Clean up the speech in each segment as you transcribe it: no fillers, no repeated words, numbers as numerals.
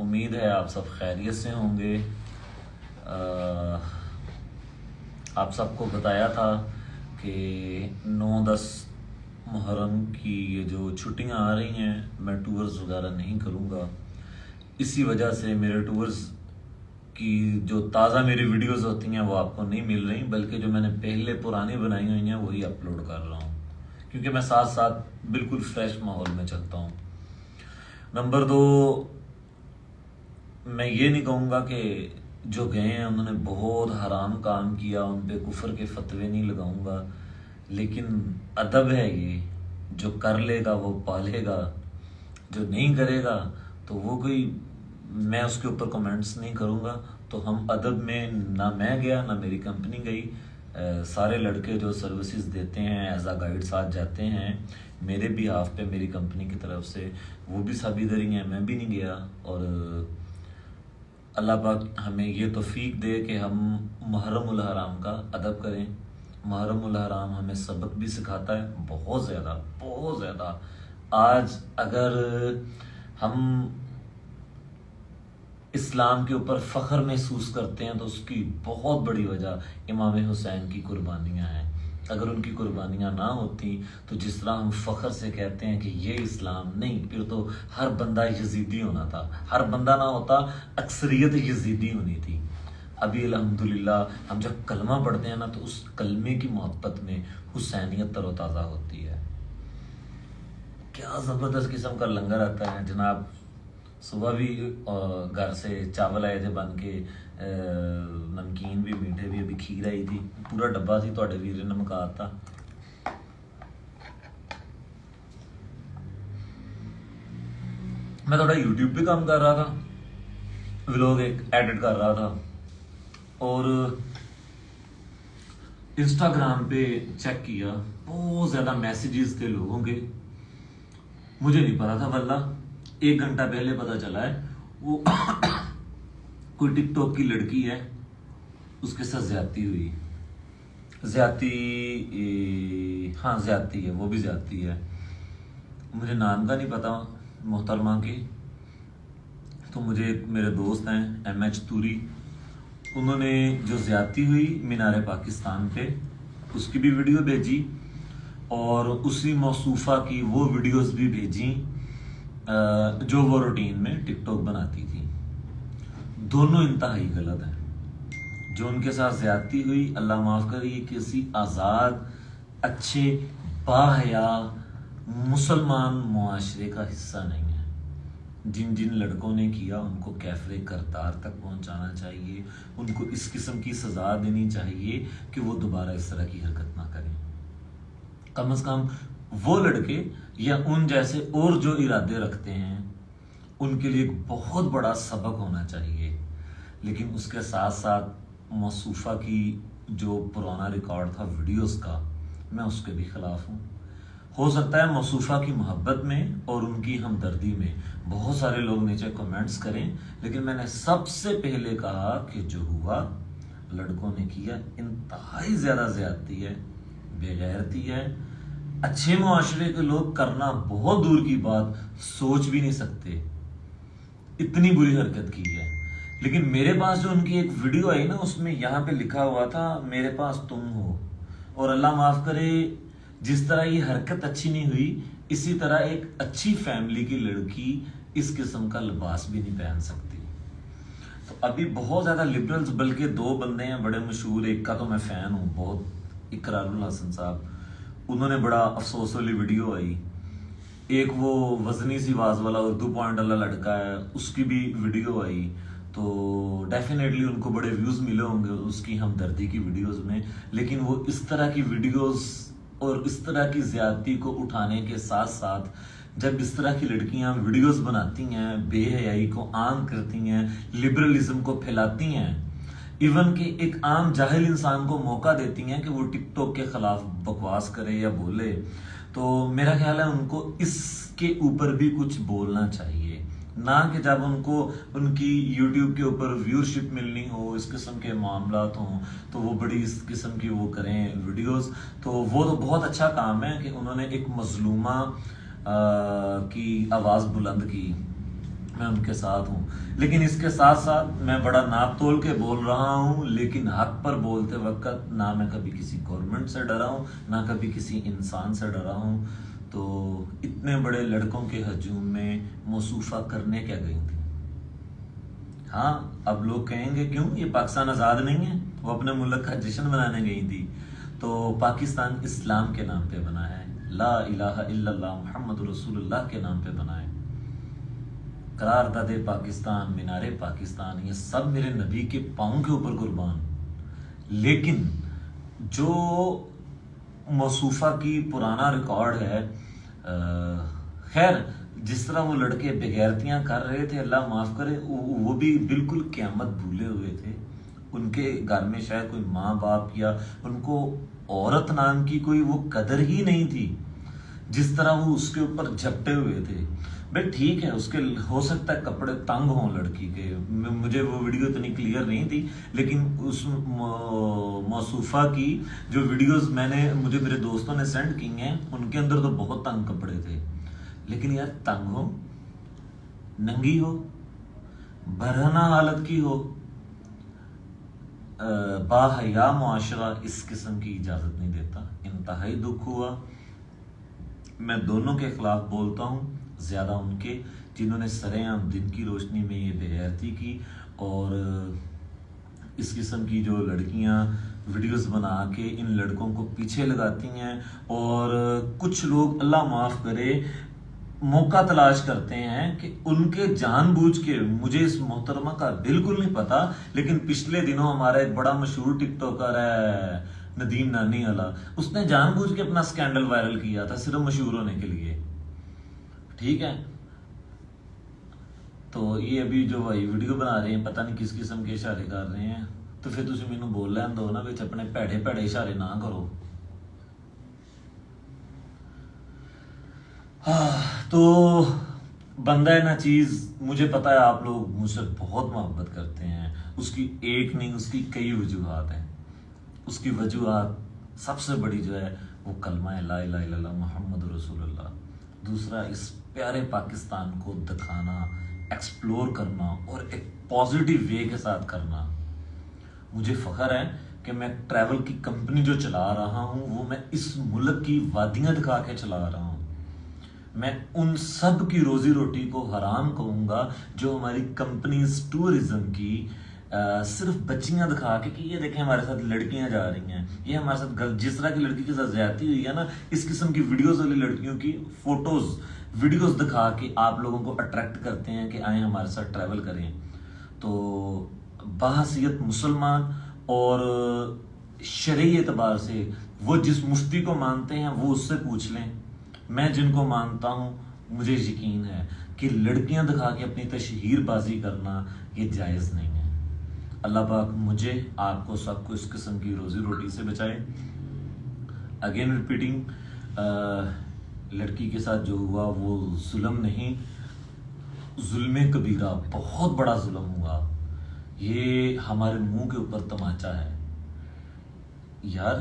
उम्मीद है आप सब खैरियत से होंगे। आप सबको बताया था कि 9-10 मुहर्रम की ये जो छुट्टियां आ रही हैं मैं टूर्स वगैरह नहीं करूँगा। इसी वजह से मेरे टूर्स की जो ताज़ा मेरी वीडियोस होती हैं वो आपको नहीं मिल रही, बल्कि जो मैंने पहले पुरानी बनाई हुई हैं वही अपलोड कर रहा हूँ, क्योंकि मैं साथ साथ बिल्कुल फ्रेश माहौल में चलता हूँ। नंबर 2, मैं ये नहीं कहूँगा कि जो गए हैं उन्होंने बहुत हराम काम किया, उन पे कुफर के फतवे नहीं लगाऊंगा, लेकिन अदब है ये, जो कर लेगा वो पालेगा, जो नहीं करेगा तो वो कोई, मैं उसके ऊपर कमेंट्स नहीं करूँगा। तो हम अदब में, ना मैं गया ना मेरी कंपनी गई। सारे लड़के जो सर्विसेज देते हैं एज आ गाइड साथ जाते हैं मेरे भी हाफ पे मेरी कंपनी की तरफ से, वो भी साबिदरी हैं, मैं भी नहीं गया। और अल्लाह पाक हमें ये तौफीक दे कि हम मुहर्रमुल हराम का अदब करें। मुहर्रमुल हराम हमें सबक भी सिखाता है बहुत ज़्यादा, बहुत ज़्यादा। आज अगर हम इस्लाम के ऊपर फ़ख्र महसूस करते हैं तो उसकी बहुत बड़ी वजह इमाम हुसैन की कुर्बानियाँ हैं। अगर उनकी कुर्बानियाँ ना होती तो जिस तरह हम फ़ख्र से कहते हैं कि ये इस्लाम नहीं, फिर तो हर बंदा यजीदी होना था, हर बंदा ना होता, अक्सरियत यजीदी होनी थी। अभी अल्हम्दुलिल्लाह हम जब कलमा पढ़ते हैं ना तो उस कलमे की मोहब्बत में हुसैनियत तरोताज़ा होती है। क्या ज़बरदस्त किस्म का लंगर आता है जनाब। सुबह भी घर से चावल आए थे बन के, नमकीन भी, मीठे भी, अभी खीर आई थी, पूरा डब्बा थी तो वीर ने मुकाता। मैं थोड़ा यूट्यूब पे काम कर रहा था, व्लॉग एक एडिट कर रहा था, और इंस्टाग्राम पे चेक किया, बहुत ज्यादा मैसेजेस थे लोगों के। मुझे नहीं पता था वल्ला, 1 घंटा पहले पता चला है वो कोई टिकटॉक की लड़की है, उसके साथ ज्यादती हुई। हाँ ज्यादती है, वो भी ज्यादती है। मुझे नाम का नहीं पता मोहतरमा के, तो मुझे एक मेरे दोस्त हैं MH तूरी, उन्होंने जो ज्यादती हुई मीनार पाकिस्तान पे उसकी भी वीडियो भेजी, और उसी मौसूफा की वो वीडियोस भी भेजी जो वो रूटीन में टिकटॉक बनाती थी। दोनों इंतहाई गलत हैं। जो उनके साथ ज्यादती हुई, अल्लाह माफ करे, ये किसी आज़ाद अच्छे बाहया मुसलमान मुआशरे का हिस्सा नहीं है। जिन जिन लड़कों ने किया उनको कैफरे करतार तक पहुंचाना चाहिए, उनको इस किस्म की सजा देनी चाहिए कि वो दोबारा इस तरह की हरकत ना करें। कम से कम वो लड़के या उन जैसे और जो इरादे रखते हैं उनके लिए एक बहुत बड़ा सबक होना चाहिए। लेकिन उसके साथ साथ मौसूफा की जो पुराना रिकॉर्ड था वीडियोस का, मैं उसके भी खिलाफ हूँ। हो सकता है मौसूफा की मोहब्बत में और उनकी हमदर्दी में बहुत सारे लोग नीचे कमेंट्स करें, लेकिन मैंने सबसे पहले कहा कि जो हुआ लड़कों ने किया इंतहाई ज्यादा ज्यादती है, बेगैरती है। अच्छे मुआशरे के लोग करना बहुत दूर की बात, सोच भी नहीं सकते, इतनी बुरी हरकत की है। लेकिन मेरे पास जो उनकी एक वीडियो आई ना, उसमें यहाँ पे लिखा हुआ था मेरे पास तुम हो। और अल्लाह माफ करे, जिस तरह ये हरकत अच्छी नहीं हुई, इसी तरह एक अच्छी फैमिली की लड़की इस किस्म का लिबास भी नहीं पहन सकती। तो अभी बहुत ज्यादा लिबरल्स, बल्कि 2 बंदे हैं बड़े मशहूर, एक का तो मैं फैन हूँ बहुत, इकरारुल हसन साहब, उन्होंने बड़ा अफसोस वाली वीडियो आई। एक वो वजनी सी आवाज वाला उर्दू पॉइंट वाला लड़का है, उसकी भी वीडियो आई, तो डेफिनेटली उनको बड़े व्यूज मिले होंगे उसकी हमदर्दी की वीडियोस में। लेकिन वो इस तरह की वीडियोस और इस तरह की ज्यादती को उठाने के साथ साथ जब इस तरह की लड़कियां वीडियोस बनाती हैं, बेहयाई को आम करती हैं, लिबरलिज्म को फैलाती हैं, इवन कि एक आम जाहिल इंसान को मौका देती हैं कि वो टिकटॉक के खिलाफ बकवास करे या बोले, तो मेरा ख्याल है उनको इसके ऊपर भी कुछ बोलना चाहिए। ना कि जब उनको उनकी यूट्यूब के ऊपर व्यूअरशिप मिलनी हो, इस किस्म के मामलात हों, तो वो बड़ी इस किस्म की वो करें वीडियोस। तो वो तो बहुत अच्छा काम है कि उन्होंने एक मजलूमा की आवाज़ बुलंद की, मैं उनके साथ हूँ। लेकिन इसके साथ साथ मैं बड़ा नाप तोल के बोल रहा हूँ, लेकिन हक पर बोलते वक्त ना मैं कभी किसी गवर्नमेंट से डरा हूँ, ना कभी किसी इंसान से डरा हूँ। तो इतने बड़े लड़कों के हजूम में मौसूफा करने क्या गई थी? हाँ, अब लोग कहेंगे क्यों, ये पाकिस्तान आज़ाद नहीं है, वो अपने मुल्क का जश्न मनाने गई थी। तो पाकिस्तान इस्लाम के नाम पे बना है, ला इलाहा इल्लल्लाह मुहम्मद रसूलुल्लाह के नाम पे बना है। करारदादे पाकिस्तान, मीनारे पाकिस्तान, ये सब मेरे नबी के पाँव के ऊपर कुर्बान। लेकिन जो मौसूफा की पुराना रिकॉर्ड है, खैर जिस तरह वो लड़के बेगैरतियां कर रहे थे, अल्लाह माफ करे, वो भी बिल्कुल क़यामत भूले हुए थे। उनके घर में शायद कोई माँ बाप या उनको औरत नाम की कोई वो कदर ही नहीं थी, जिस तरह वो उसके ऊपर झपटे हुए थे। भाई ठीक है, उसके हो सकता है कपड़े तंग हों लड़की के, मुझे वो वीडियो इतनी क्लियर नहीं थी, लेकिन उस मौसूफा की जो वीडियोस मुझे मेरे दोस्तों ने सेंड की हैं, उनके अंदर तो बहुत तंग कपड़े थे। लेकिन यार, तंग हो, नंगी हो, बरहना हालत की हो, बाहया मुआशरा इस किस्म की इजाजत नहीं देता। इंतहाई दुख हुआ। मैं दोनों के खिलाफ बोलता हूँ, ज्यादा उनके जिन्होंने सरेआम दिन की रोशनी में ये बेगैरती की, और इस किस्म की जो लड़कियां वीडियोस बना के इन लड़कों को पीछे लगाती हैं। और कुछ लोग, अल्लाह माफ करे, मौका तलाश करते हैं कि उनके जानबूझ के, मुझे इस मोहतरमा का बिल्कुल नहीं पता, लेकिन पिछले दिनों हमारा एक बड़ा मशहूर टिकटॉकर है नदीम नानी वाला, उसने जानबूझ के अपना स्कैंडल वायरल किया था सिर्फ मशहूर होने के लिए। ठीक है, तो ये अभी जो भाई वीडियो बना रहे हैं, पता नहीं किस किस्म के इशारे कर रहे हैं, तो फिर तुम मैनू बोल लैन दो ना, बिच अपने भैड़े भैड़े इशारे ना करो। तो बंदा है ना चीज, मुझे पता है आप लोग मुझसे बहुत मोहब्बत करते हैं, उसकी एक नहीं उसकी कई वजूहात हैं। उसकी वजूहात सबसे बड़ी जो है वो कलमा है ला इलाहा इल्लल्लाह मुहम्मद रसूलुल्लाह। दूसरा, इस प्यारे पाकिस्तान को दिखाना, एक्सप्लोर करना और एक पॉजिटिव वे के साथ करना। मुझे फख्र है कि मैं ट्रैवल की कंपनी जो चला रहा हूँ, वो मैं इस मुल्क की वादियाँ दिखा के चला रहा हूँ। मैं उन सब की रोजी रोटी को हराम कहूँगा जो हमारी कंपनीज टूरिज्म की सिर्फ बच्चियां दिखा के कि ये देखें हमारे साथ लड़कियां जा रही हैं, ये हमारे साथ जिस तरह की लड़की के साथ ज्यादती हुई है ना, इस किस्म की वीडियोस वाली लड़कियों की फोटोज वीडियोस दिखा के आप लोगों को अट्रैक्ट करते हैं कि आए हमारे साथ ट्रैवल करें। तो बाहसियत मुसलमान और शरई एतबार से वो जिस मुफ्ती को मानते हैं वो उससे पूछ लें। मैं जिनको मानता हूँ, मुझे यकीन है कि लड़कियां दिखा के अपनी तशहीरबाजी करना ये जायज़ नहीं है। अल्लाह पाक मुझे, आपको, सबको इस किस्म की रोजी रोटी से बचाए। अगेन रिपीटिंग, लड़की के साथ जो हुआ वो जुल्म नहीं, जुल्म कबीरा, बहुत बड़ा जुल्म हुआ। ये हमारे मुंह के ऊपर तमाचा है यार।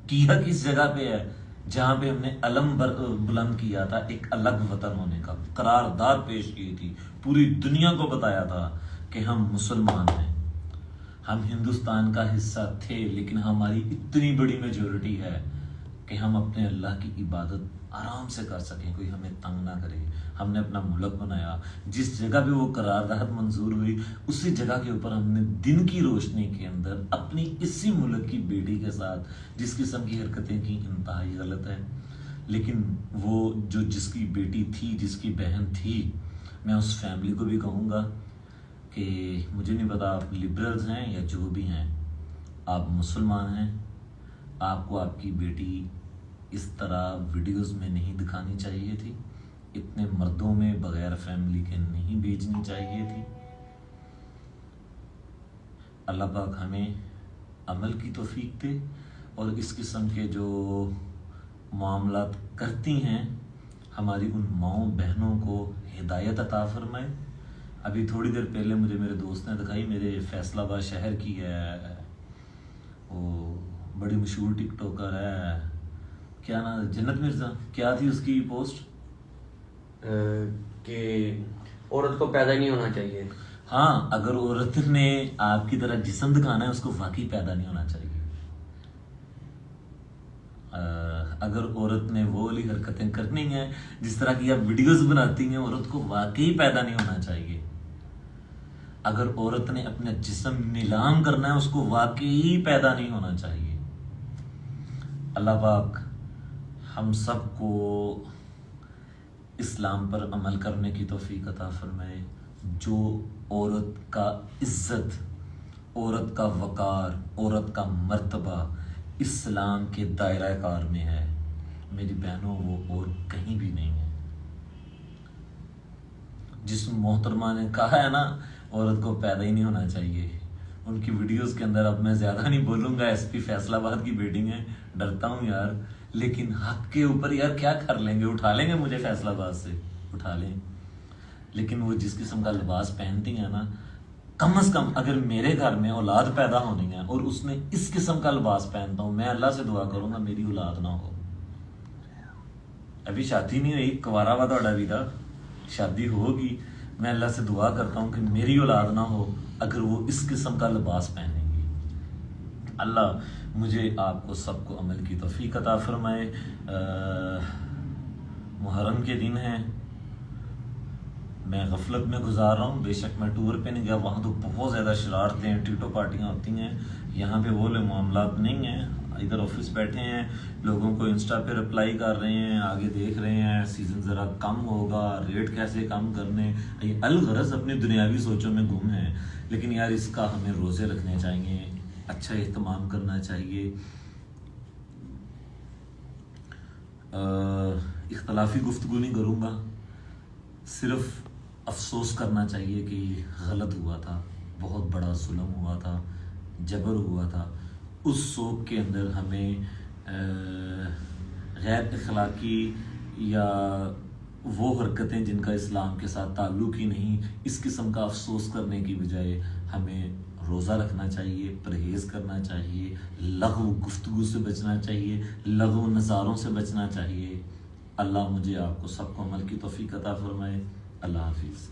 किया किस जगह पे है जहां पे हमने अलम बुलंद किया था, एक अलग वतन होने का करारदाद पेश की थी, पूरी दुनिया को बताया था कि हम मुसलमान हैं, हम हिंदुस्तान का हिस्सा थे, लेकिन हमारी इतनी बड़ी मेजोरिटी है कि हम अपने अल्लाह की इबादत आराम से कर सकें, कोई हमें तंग ना करे। हमने अपना मुल्क बनाया, जिस जगह पे वो करारदाद मंजूर हुई उसी जगह के ऊपर हमने दिन की रोशनी के अंदर अपनी इसी मुल्क की बेटी के साथ जिस किस्म की हरकतें की, इंतहाई गलत है। लेकिन वो जो जिसकी बेटी थी, जिसकी बहन थी, मैं उस फैमिली को भी कहूँगा कि मुझे नहीं पता आप लिबरल्स हैं या जो भी हैं, आप मुसलमान हैं, आपको आपकी बेटी इस तरह वीडियोस में नहीं दिखानी चाहिए थी, इतने मर्दों में बगैर फैमिली के नहीं भेजनी चाहिए थी। अल्लाह पाक हमें अमल की तौफीक दे और इस किस्म के जो मामलात करती हैं हमारी उन माओं बहनों को हिदायत अता फरमाए। अभी थोड़ी देर पहले मुझे मेरे दोस्त ने दिखाई, मेरे फैसलाबाद शहर की है, वो बड़ी मशहूर टिकटॉकर है, क्या नाम, जन्नत मिर्ज़ा, क्या थी उसकी पोस्ट कि औरत को पैदा नहीं होना चाहिए। हाँ, अगर औरत ने आपकी तरह जिस्म दिखाना है उसको वाकई पैदा नहीं होना चाहिए। अगर औरत ने वो वाली हरकतें करनी है जिस तरह की आप वीडियोस बनाती हैं, औरत को वाकई पैदा नहीं होना चाहिए। अगर औरत ने अपना जिस्म नीलाम करना है उसको वाकई पैदा नहीं होना चाहिए। अल्लाह पाक हम सबको इस्लाम पर अमल करने की तौफीक अता फरमाए। जो औरत का इज्जत, औरत का वकार, औरत का मर्तबा इस्लाम के दायरा कार में है मेरी बहनों, वो और कहीं भी नहीं है। जिस मोहतरमा ने कहा है ना औरत को पैदा ही नहीं होना चाहिए, उनकी वीडियोस के अंदर अब मैं ज्यादा नहीं बोलूंगा, एसपी फैसलाबाद की बेटी है, डरता हूं यार, लेकिन हक के ऊपर यार क्या कर लेंगे, उठा लेंगे मुझे फैसलाबाद से, उठा लें। लेकिन वो जिस किस्म का लिबास पहनती है ना, कम से कम अगर मेरे घर में औलाद पैदा होनी है और उसने इस किस्म का लिबास पहनता हूं, मैं अल्लाह से दुआ करूंगा मेरी औलाद ना हो। अभी शादी नहीं हुई, कुंवारा वा तुहाडा वीरा, शादी होगी, मैं अल्लाह से दुआ करता हूँ कि मेरी औलाद ना हो अगर वो इस किस्म का लिबास पहनेंगी। अल्लाह मुझे आपको सबको अमल की तौफीक अता फरमाए। मुहर्रम के दिन है, मैं गफलत में गुजार रहा हूँ, बेशक मैं टूर पे नहीं गया, वहाँ तो बहुत ज़्यादा शरारतें टीटो पार्टियाँ होती हैं, यहाँ पे वो मामलात नहीं हैं। इधर ऑफिस बैठे हैं, लोगों को इंस्टा पे रिप्लाई कर रहे हैं, आगे देख रहे हैं सीज़न ज़रा कम होगा, रेट कैसे कम करने, ये अलगरज अपनी दुनियावी सोचों में गुम है। लेकिन यार इसका हमें रोज़े रखने चाहिए, अच्छा एहतमाम करना चाहिए। इख्तलाफी गुफ्तगू नहीं करूँगा, सिर्फ अफसोस करना चाहिए कि गलत हुआ था, बहुत बड़ा जुल्म हुआ था, जबर हुआ था। उस शौक़ के अंदर हमें गैर अखलाकी या वो हरकतें जिनका इस्लाम के साथ ताल्लुक़ ही नहीं, इस किस्म का अफसोस करने की बजाय हमें रोज़ा रखना चाहिए, परहेज़ करना चाहिए, लग़व गुफ्तगू से बचना चाहिए, लग़व नज़ारों से बचना चाहिए। अल्लाह मुझे आपको सबको अमल की तौफीक अता फरमाए। अल्लाह हाफिज़।